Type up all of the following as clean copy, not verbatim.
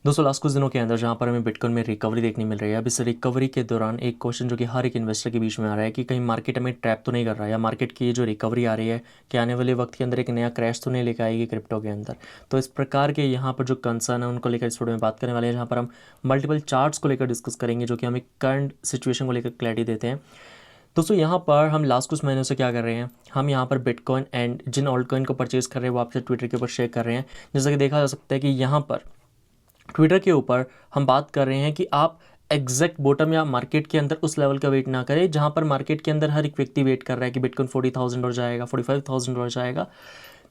दोस्तों लास्ट कुछ दिनों के अंदर जहाँ पर हमें बिटकॉइन में रिकवरी देखने मिल रही है, अब इस रिकवरी के दौरान एक क्वेश्चन जो कि हर एक इन्वेस्टर के बीच में आ रहा है कि कहीं मार्केट हमें ट्रैप तो नहीं कर रहा है, या मार्केट की ये जो रिकवरी आ रही है कि आने वाले वक्त के अंदर एक नया क्रैश तो नहीं लेकर आएगी क्रिप्टो के अंदर। तो इस प्रकार के यहाँ पर जो कंसर्न है उनको लेकर इस वीडियो में बात करने वाले हैं, जहाँ पर हम मल्टीपल चार्ट्स को लेकर डिस्कस करेंगे जो कि हमें करंट सिचुएशन को लेकर क्लैरिटी देते हैं। दोस्तों यहाँ पर हम लास्ट कुछ महीनों से क्या कर रहे हैं, हम यहाँ पर बिटकॉइन एंड जिन ऑल्ट कॉइन को परचेज कर रहे हैं वो आपसे ट्विटर के ऊपर शेयर कर रहे हैं। जैसा कि देखा जा सकता है कि यहाँ पर ट्विटर के ऊपर हम बात कर रहे हैं कि आप एग्जैक्ट बॉटम या मार्केट के अंदर उस लेवल का वेट ना करें जहां पर मार्केट के अंदर हर एक व्यक्ति वेट कर रहा है कि बिटकॉइन 40,000 हो जाएगा, 45,000 हो जाएगा।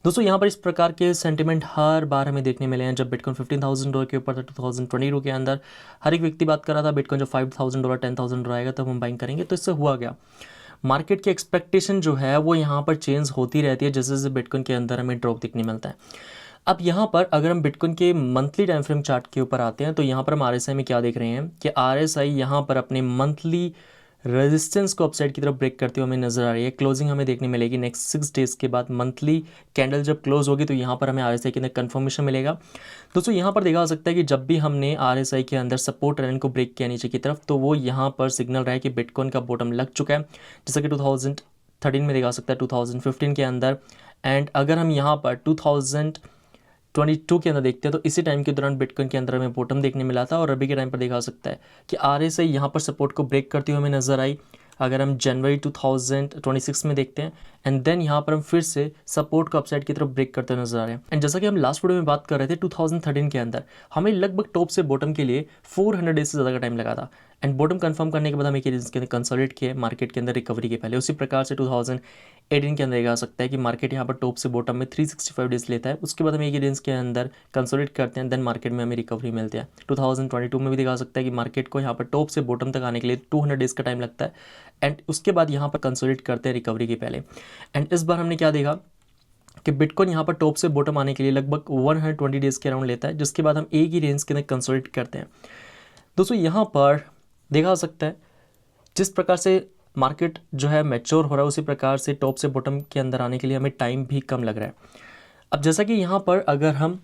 दोस्तों यहाँ पर इस प्रकार के सेंटिमेंट हर बार हमें देखने मिले हैं। जब बिटकॉइन $15,000 के ऊपर था 2022 के अंदर, हर एक व्यक्ति बात कर रहा था बिटकॉइन जब $5,000 $10,000 आएगा तब हम बाइंग करेंगे। तो इससे हुआ क्या, मार्केट की एक्सपेक्टेशन जो है वो यहाँ पर चेंज होती रहती है जैसे जैसे बिटकॉइन के अंदर हमें ड्रॉप दिखने मिलता है। अब यहाँ पर अगर हम बिटकॉइन के मंथली टाइम फ्रेम चार्ट के ऊपर आते हैं तो यहाँ पर हम आरएसआई में क्या देख रहे हैं कि आरएसआई यहाँ पर अपने मंथली रेजिस्टेंस को अपसाइड की तरफ ब्रेक करते हुए हमें नजर आ रही है। क्लोजिंग हमें देखने मिलेगी नेक्स्ट 6 डेज के बाद, मंथली कैंडल जब क्लोज होगी तो यहाँ पर हमें आरएसआई के अंदर कंफर्मेशन मिलेगा। दोस्तों यहाँ पर देखा जा सकता है कि जब भी हमने आरएसआई के अंदर सपोर्ट लाइन को ब्रेक किया नीचे की तरफ तो वो यहाँ पर सिग्नल रहा है कि बिटकॉइन का बॉटम लग चुका है, जैसा कि 2013 में देखा सकता है, 2015 के अंदर। एंड अगर हम यहाँ पर 2022 के अंदर देखते हैं तो इसी टाइम के दौरान बिटकॉइन के अंदर हमें बॉटम देखने मिला था, और अभी के टाइम पर देखा सकता है कि आरएसआई यहाँ पर सपोर्ट को ब्रेक करती हुई हमें नजर आई। अगर हम जनवरी 2026 में देखते हैं एंड देन यहाँ पर हम फिर से सपोर्ट को अपसाइड की तरफ ब्रेक करते नजर आ रहे हैं। एंड जैसा कि हम लास्ट वीडियो में बात कर रहे थे 2013 के अंदर हमें लगभग टॉप से बॉटम के लिए 400 डेज से ज़्यादा का टाइम लगा था। एंड बॉटम कंफर्म करने के बाद हमें इसके अंदर कंसोलिडेट किया मार्केट के अंदर रिकवरी के पहले। उसी प्रकार से 2018 के अंदर देखा सकता है कि मार्केट यहाँ पर टॉप से बॉटम में 365 डेज लेता है, उसके बाद हम एक ही रेंज के अंदर कंसोलिडेट करते हैं, देन मार्केट में हमें रिकवरी मिलती है। 2022 में भी दिखा सकता है कि मार्केट को यहाँ पर टॉप से बॉटम तक आने के लिए 200 डेज का टाइम लगता है, एंड उसके बाद यहाँ पर कंसोलिडेट करते हैं रिकवरी के पहले। एंड इस बार हमने क्या देखा कि बिटकॉइन यहाँ पर टॉप से बॉटम आने के लिए लगभग 120 डेज के अराउंड लेता है, जिसके बाद हम एक ही रेंज के अंदर कंसोलिडेट करते हैं। दोस्तों यहाँ पर देखा जा सकता है जिस प्रकार से मार्केट जो है मैच्योर हो रहा है उसी प्रकार से टॉप से बॉटम के अंदर आने के लिए हमें टाइम भी कम लग रहा है। अब जैसा कि यहाँ पर अगर हम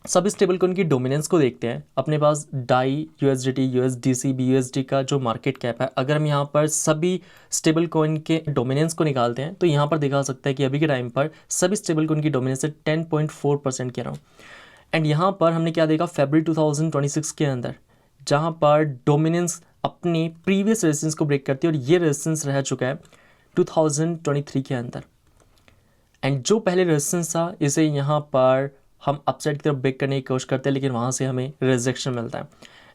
सभी स्टेबल कॉइन की डोमिनेंस को देखते हैं, अपने पास डाई, यूएसडीटी, यूएसडीसी, बीयूएसडी का जो मार्केट कैप है, अगर हम यहाँ पर सभी स्टेबल कॉइन के डोमिनेंस को निकालते हैं तो यहाँ पर देखा सकता है कि अभी के टाइम पर सभी स्टेबल कॉइन की डोमिनेंस है 10.4% के अराउंड। एंड यहाँ पर हमने क्या देखा फरवरी 2026 के अंदर, जहाँ पर डोमिनेंस अपनी प्रीवियस रेजिस्टेंस को ब्रेक करती है, और ये रेजिस्टेंस रह चुका है 2023 के अंदर। एंड जो पहले रेजिस्टेंस था इसे यहाँ पर हम अपसाइड की तरफ ब्रेक करने की कोशिश करते हैं, लेकिन वहाँ से हमें रिजेक्शन मिलता है।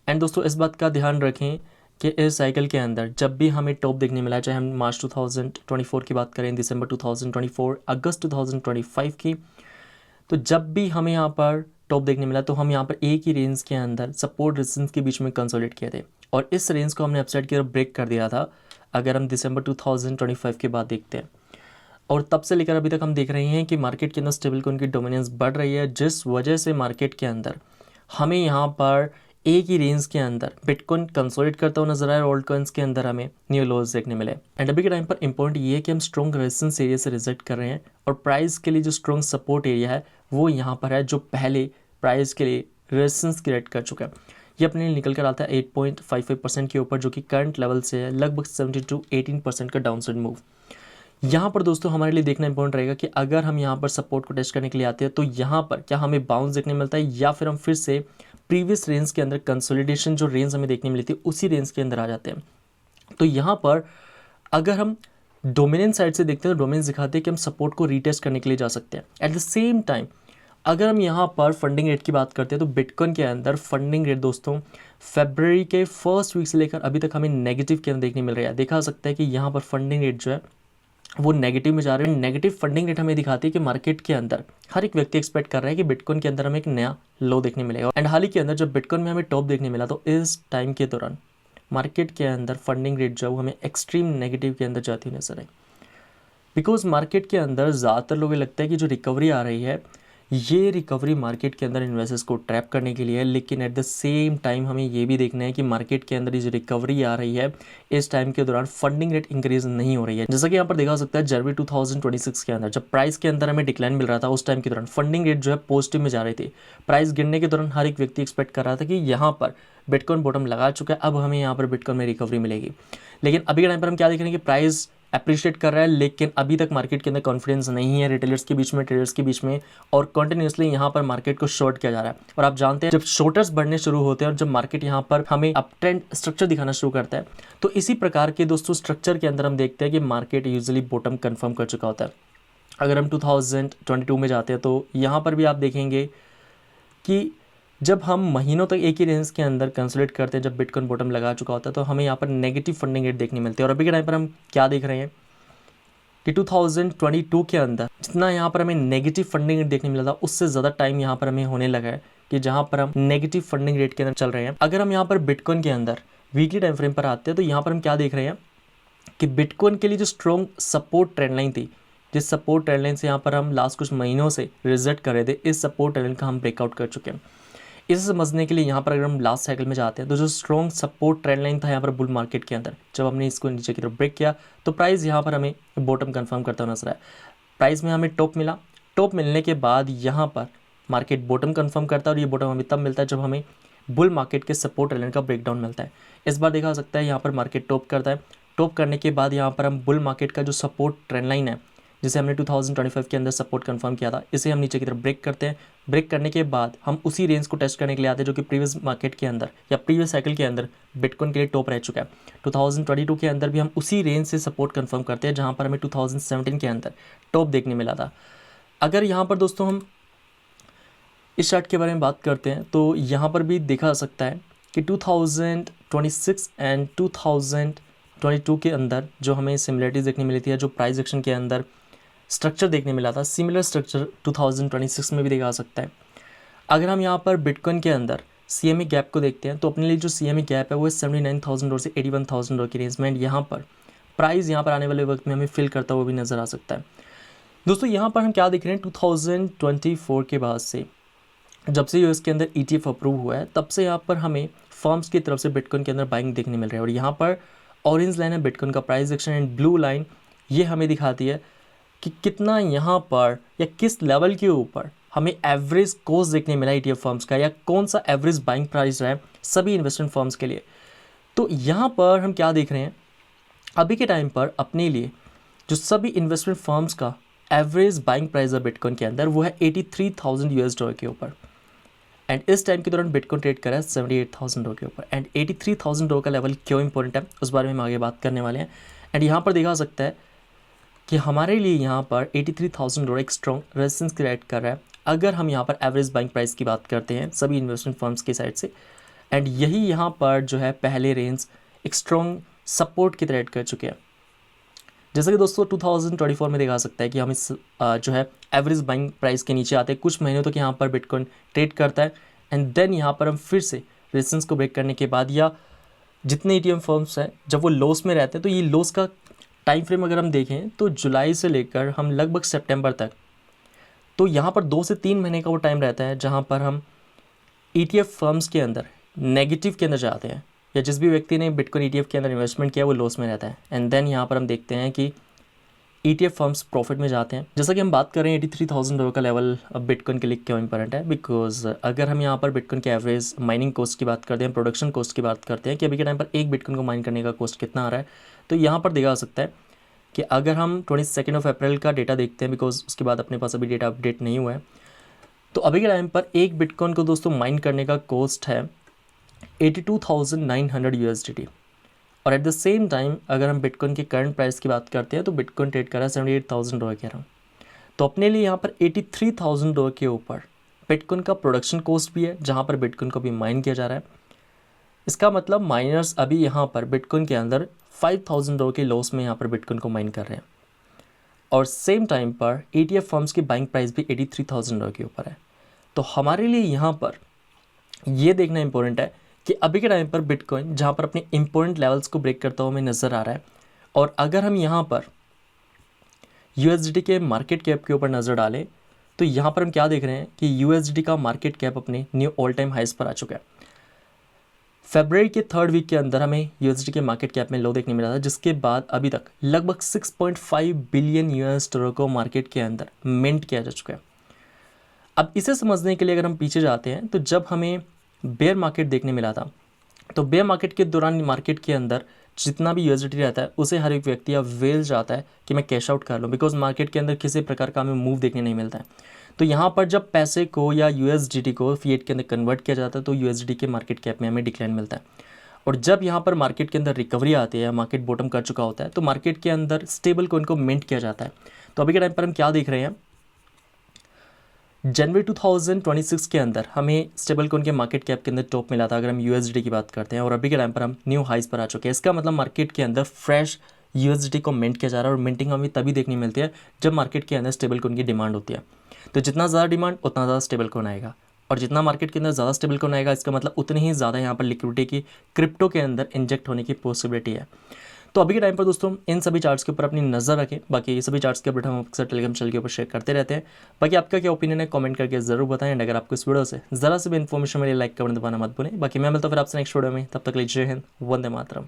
एंड दोस्तों इस बात का ध्यान रखें कि इस साइकिल के अंदर जब भी हमें टॉप देखने मिला, चाहे हम मार्च 2024 की बात करें, दिसंबर 2024, अगस्त 2025 की, तो जब भी हमें यहाँ पर टॉप देखने मिला तो हम यहाँ पर एक ही रेंज के अंदर सपोर्ट रेजिस्टेंस के बीच में कंसोलिडेट किए थे, और इस रेंज को हमने अपसाइड की तरफ ब्रेक कर दिया था अगर हम दिसंबर 2025 के बाद देखते हैं। और तब से लेकर अभी तक हम देख रहे हैं कि मार्केट के अंदर स्टेबल कॉइन की डोमिनेंस बढ़ रही है, जिस वजह से मार्केट के अंदर हमें यहाँ पर एक ही रेंज के अंदर बिटकॉइन कंसोलिडेट करता हुआ नजर आया, और ओल्ड कॉइन्स के अंदर हमें न्यू लोज देखने मिले। एंड अभी के टाइम पर इंपॉर्टेंट ये है कि हम स्ट्रॉन्ग रेजिस्टेंस एरिया से रिजेक्ट कर रहे हैं, और प्राइस के लिए जो स्ट्रॉन्ग सपोर्ट एरिया है वो यहाँ पर है, जो पहले प्राइस के लिए रेजिस्टेंस क्रिएट कर चुका है। ये अपने लिए निकल कर आता है 8.55% के ऊपर, जो कि करंट लेवल से है लगभग 17 to 18% का डाउनसाइड मूव। यहाँ पर दोस्तों हमारे लिए देखना इंपॉर्टेंट रहेगा कि अगर हम यहाँ पर सपोर्ट को टेस्ट करने के लिए आते हैं तो यहाँ पर क्या हमें बाउंस देखने मिलता है, या फिर हम फिर से प्रीवियस रेंज के अंदर कंसोलिडेशन जो रेंज हमें देखने मिली थी उसी रेंज के अंदर आ जाते हैं। तो यहाँ पर अगर हम डोमिनेंस साइड से देखते हैं तो डोमिनेंस दिखाते हैं कि हम सपोर्ट को रीटेस्ट करने के लिए जा सकते हैं। एट द सेम टाइम अगर हम यहाँ पर फंडिंग रेट की बात करते हैं तो बिटकॉइन के अंदर फंडिंग रेट दोस्तों फरवरी के फर्स्ट वीक से लेकर अभी तक हमें नेगेटिव के अंदर देखने मिल रहा है। देखा सकता है कि यहाँ पर फंडिंग रेट जो है वो नेगेटिव में जा रहे हैं। नेगेटिव फंडिंग रेट हमें दिखाती है कि मार्केट के अंदर हर एक व्यक्ति एक्सपेक्ट कर रहा है कि बिटकॉइन के अंदर हमें एक नया लो देखने मिलेगा। एंड हाल ही के अंदर जब बिटकॉइन में हमें टॉप देखने मिला तो इस टाइम के दौरान मार्केट के अंदर फंडिंग रेट जो है हमें एक्सट्रीम नेगेटिव के अंदर जाती हुई नजर आई, बिकॉज मार्केट के अंदर ज़्यादातर लोगों को लगता है कि जो रिकवरी आ रही है ये रिकवरी मार्केट के अंदर इन्वेस्टर्स को ट्रैप करने के लिए है, लेकिन एट द सेम टाइम हमें ये भी देखना है कि मार्केट के अंदर जो रिकवरी आ रही है इस टाइम के दौरान फंडिंग रेट इंक्रीज नहीं हो रही है। जैसा कि यहाँ पर देखा सकता है जनवरी 2026 के अंदर जब प्राइस के अंदर हमें डिक्लाइन मिल रहा था, उस टाइम के दौरान फंडिंग रेट जो है पॉजिटिव में जा रही थी। प्राइस गिरने के दौरान हर एक व्यक्ति एक्सपेक्ट कर रहा था कि यहाँ पर बिटकॉइन बॉटम लगा चुका है, अब हमें यहाँ पर बिटकॉइन में रिकवरी मिलेगी। लेकिन अभी के टाइम पर हम क्या देख रहे हैं कि प्राइस अप्रिशिएट कर रहा है, लेकिन अभी तक मार्केट के अंदर कॉन्फिडेंस नहीं है रिटेलर्स के बीच में, ट्रेडर्स के बीच में, और कंटिन्यूसली यहाँ पर मार्केट को शॉर्ट किया जा रहा है। और आप जानते हैं जब शॉर्टर्स बढ़ने शुरू होते हैं और जब मार्केट यहाँ पर हमें अप ट्रेंड स्ट्रक्चर दिखाना शुरू करता है, तो इसी प्रकार के दोस्तों स्ट्रक्चर के अंदर हम देखते हैं कि मार्केट यूजुअली बॉटम कंफर्म कर चुका होता है। अगर हम 2022 में जाते हैं तो यहाँ पर भी आप देखेंगे कि जब हम महीनों तक एक ही रेंज के अंदर कंसोलिडेट करते हैं, जब बिटकॉइन बॉटम लगा चुका होता है, तो हमें यहाँ पर नेगेटिव फंडिंग रेट देखने मिलती है। और अभी के टाइम पर हम क्या देख रहे हैं कि 2022 के अंदर जितना यहाँ पर हमें नेगेटिव फंडिंग रेट देखने मिला था, उससे ज़्यादा टाइम यहाँ पर हमें होने लगा है कि जहाँ पर हम नेगेटिव फंडिंग रेट के अंदर चल रहे हैं। अगर हम यहाँ पर बिटकॉइन के अंदर वीकली टाइम फ्रेम पर आते हैं तो यहाँ पर हम क्या देख रहे हैं कि बिटकॉइन के लिए जो स्ट्रॉन्ग सपोर्ट ट्रेंड लाइन थी, जिस सपोर्ट ट्रेंड लाइन से यहाँ पर हम लास्ट कुछ महीनों से रिजल्ट कर रहे थे, इस सपोर्ट ट्रेंड लाइन का हम ब्रेकआउट कर चुके हैं। इसे समझने के लिए यहाँ पर अगर हम लास्ट साइकिल में जाते हैं तो जो स्ट्रॉन्ग सपोर्ट ट्रेंड लाइन था यहाँ पर बुल मार्केट के अंदर, जब हमने इसको नीचे की तरफ ब्रेक किया तो प्राइस यहाँ पर हमें बॉटम कंफर्म करता हुआ नजर आया। प्राइस में हमें टॉप मिला, टॉप मिलने के बाद यहाँ पर मार्केट बॉटम कंफर्म करता है, और ये बॉटम हमें तब मिलता है जब हमें बुल मार्केट के सपोर्ट ट्रेंड लाइन का ब्रेकडाउन मिलता है। इस बार देखा जा सकता है यहाँ पर मार्केट टॉप करता है, टॉप करने के बाद यहाँ पर हम बुल मार्केट का जो सपोर्ट ट्रेंड लाइन है जिसे हमने 2025 के अंदर सपोर्ट कंफर्म किया था, इसे हम नीचे की तरफ ब्रेक करते हैं। ब्रेक करने के बाद हम उसी रेंज को टेस्ट करने के लिए आते हैं जो कि प्रीवियस मार्केट के अंदर या प्रीवियस साइकिल के अंदर बिटकॉइन के लिए टॉप रह चुका है। 2022 के अंदर भी हम उसी रेंज से सपोर्ट कंफर्म करते हैं जहां पर हमें 2017 के अंदर टॉप देखने मिला था। अगर यहाँ पर दोस्तों हम इस चार्ट के बारे में बात करते हैं तो यहाँ पर भी देखा जा सकता है कि 2026 एंड 2022 के अंदर जो हमें सिमिलरिटीज़ देखने मिली थी, या जो प्राइस एक्शन के अंदर स्ट्रक्चर देखने मिला था, सिमिलर स्ट्रक्चर 2026 में भी देखा जा सकता है। अगर हम यहाँ पर बिटकॉइन के अंदर CME गैप को देखते हैं तो अपने लिए जो CME गैप है वो 79,000 डॉलर से 81,000 डॉलर की रेंज में, यहाँ पर प्राइस यहाँ पर आने वाले वक्त में हमें फिल करता हुआ भी नज़र आ सकता है। दोस्तों यहाँ पर हम क्या देख रहे हैं, 2024 के बाद से जब से यूएस के अंदर ETF अप्रूव हुआ है, तब से यहाँ पर हमें फर्म्स की तरफ से बिटकॉइन के अंदर बाइंग देखने मिल रही है। और यहाँ पर ऑरेंज लाइन है बिटकॉइन का price action, and blue line ये हमें दिखाती है कि कितना यहाँ पर या किस लेवल के ऊपर हमें एवरेज कॉस्ट देखने मिला ETF फर्म्स का, या कौन सा एवरेज बाइंग प्राइस रहा है सभी इन्वेस्टमेंट फर्म्स के लिए। तो यहाँ पर हम क्या देख रहे हैं, अभी के टाइम पर अपने लिए जो सभी इन्वेस्टमेंट फर्म्स का एवरेज बाइंग प्राइस है बिटकॉइन के अंदर वो है $83,000 के ऊपर। एंड इस टाइम के दौरान बिटकॉइन ट्रेड करा है $78,000 के ऊपर। एंड $83,000 का लेवल क्यों इंपॉर्टेंट है उस बारे में हम आगे बात करने वाले हैं। एंड यहाँ पर देखा जा सकता है कि हमारे लिए यहाँ पर $83,000 एक स्ट्रॉन्ग रेजिस्टेंस क्रिएट कर रहा है अगर हम यहाँ पर एवरेज बाइंग प्राइस की बात करते हैं सभी इन्वेस्टमेंट फर्म्स की साइड से। एंड यही यहाँ पर जो है पहले रेंज एक स्ट्रॉन्ग सपोर्ट की ट्रेड कर चुके हैं। जैसा कि दोस्तों 2024 में देखा जा सकता है कि हम इस जो है एवरेज बाइंग प्राइस के नीचे आते हैं, कुछ महीनों तक यहाँ पर बिटकॉइन ट्रेड करता है, एंड देन यहाँ पर हम फिर से रेजिस्टेंस को ब्रेक करने के बाद, या जितने ETM फर्म्स हैं जब वो लॉस में रहते हैं, तो ये लॉस का टाइम फ्रेम अगर हम देखें तो जुलाई से लेकर हम लगभग सितंबर तक, तो यहाँ पर 2 से 3 महीने का वो टाइम रहता है जहाँ पर हम ETF फर्म्स के अंदर नेगेटिव के अंदर जाते हैं, या जिस भी व्यक्ति ने बिटकॉइन ETF के अंदर इन्वेस्टमेंट किया वो लॉस में रहता है। एंड देन यहाँ पर हम देखते हैं कि ETF फर्म्स प्रॉफिट में जाते हैं। जैसा कि हम बात कर रहे हैं $83,000 का लेवल अब बिटकॉइन के लिए क्यों इंपॉर्टेंट है, बिकॉज अगर हम यहाँ पर बिटकॉइन के एवरेज माइनिंग कॉस्ट की बात करते हैं, प्रोडक्शन कॉस्ट की बात करते हैं कि अभी के टाइम पर एक बिटकॉइन को माइन करने का कॉस्ट कितना आ रहा है, तो यहाँ पर देखा जा सकता है कि अगर हम 22 अप्रैल का डेटा देखते हैं, बिकॉज उसके बाद अपने पास अभी डेटा अपडेट नहीं हुआ है, तो अभी के टाइम पर एक बिटकॉइन को दोस्तों माइन करने का कॉस्ट है $82,900 और एट द सेम टाइम अगर हम बिटकॉइन के करंट प्राइस की बात करते हैं तो बिटकॉइन ट्रेड कर रहा है $78,000 के अराउंड। तो अपने लिए यहाँ पर $83,000 के ऊपर बिटकॉइन का प्रोडक्शन कॉस्ट भी है जहाँ पर बिटकॉइन को भी माइन किया जा रहा है। इसका मतलब माइनर्स अभी यहाँ पर बिटकॉइन के अंदर $5,000 के लॉस में यहाँ पर बिटकॉइन को माइन कर रहे हैं, और सेम टाइम पर ETF फर्म्स की बाइंग प्राइस भी $83,000 के ऊपर है। तो हमारे लिए यहाँ पर ये देखना इंपॉर्टेंट है कि अभी के टाइम पर बिटकॉइन जहाँ पर अपने इंपॉर्टेंट लेवल्स को ब्रेक करता हुआ हमें नज़र आ रहा है, और अगर हम यहाँ पर USDT के मार्केट कैप के ऊपर नज़र डालें तो यहाँ पर हम क्या देख रहे हैं कि यूएसडी का मार्केट कैप अपने न्यू ऑल टाइम हाइस पर आ चुका है। फरवरी के थर्ड वीक के अंदर हमें यूएसडी के मार्केट कैप में लो देखने मिला था, जिसके बाद अभी तक लगभग 6.5 बिलियन यूएस डॉलर को मार्केट के अंदर मिंट किया जा चुका है। अब इसे समझने के लिए अगर हम पीछे जाते हैं तो जब हमें बेयर मार्केट देखने मिला था, तो बेयर मार्केट के दौरान मार्केट के अंदर जितना भी यूएसडी रहता है उसे हर एक व्यक्ति या वेल जाता है कि मैं कैश आउट कर लूँ, बिकॉज मार्केट के अंदर किसी प्रकार का हमें मूव देखने नहीं मिलता है। तो यहाँ पर जब पैसे को या यूएसडीटी को फिएट के अंदर कन्वर्ट किया जाता है तो यूएसडी के मार्केट कैप में हमें डिक्लाइन मिलता है। और जब यहाँ पर मार्केट के अंदर रिकवरी आती है, मार्केट बॉटम कर चुका होता है, तो मार्केट के अंदर स्टेबल कॉइन को मिंट किया जाता है। तो अभी के टाइम पर हम क्या देख रहे हैं, जनवरी 2026 के अंदर हमें स्टेबल कॉइन के मार्केट कैप के अंदर टॉप मिला था अगर हम यूएसडी की बात करते हैं, और अभी के टाइम पर हम न्यू हाइस पर आ चुके हैं। इसका मतलब मार्केट के अंदर फ्रेश यूएसडी को मिंट किया जा रहा है, और मिंटिंग हमें तभी देखने मिलती है जब मार्केट के अंदर स्टेबल कॉइन की डिमांड होती है। तो जितना ज़्यादा डिमांड उतना ज़्यादा स्टेबल कॉइन आएगा, और जितना मार्केट के अंदर ज़्यादा स्टेबल कॉइन आएगा इसका मतलब उतनी ही ज़्यादा यहाँ पर लिक्विडिटी की क्रिप्टो के अंदर इंजेक्ट होने की पॉसिबिलिटी है। तो अभी के टाइम पर दोस्तों इन सभी चार्ट्स के ऊपर अपनी नज़र रखें। बाकी ये सभी चार्ट्स के अपडेट हम अक्सर टेलीग्राम चैनल के ऊपर शेयर करते रहते हैं। बाकी आपका क्या ओपिनियन है कमेंट करके जरूर बताएं। एंड अगर आपको इस वीडियो से ज़रा से भी इन्फॉर्मेशन मिली लाइक करना दबाना मत भूलें। बाकी मैं मिलता हूं फिर आपसे नेक्स्ट वीडियो में, तब तक लीजिए हिंद, वंदे मातरम।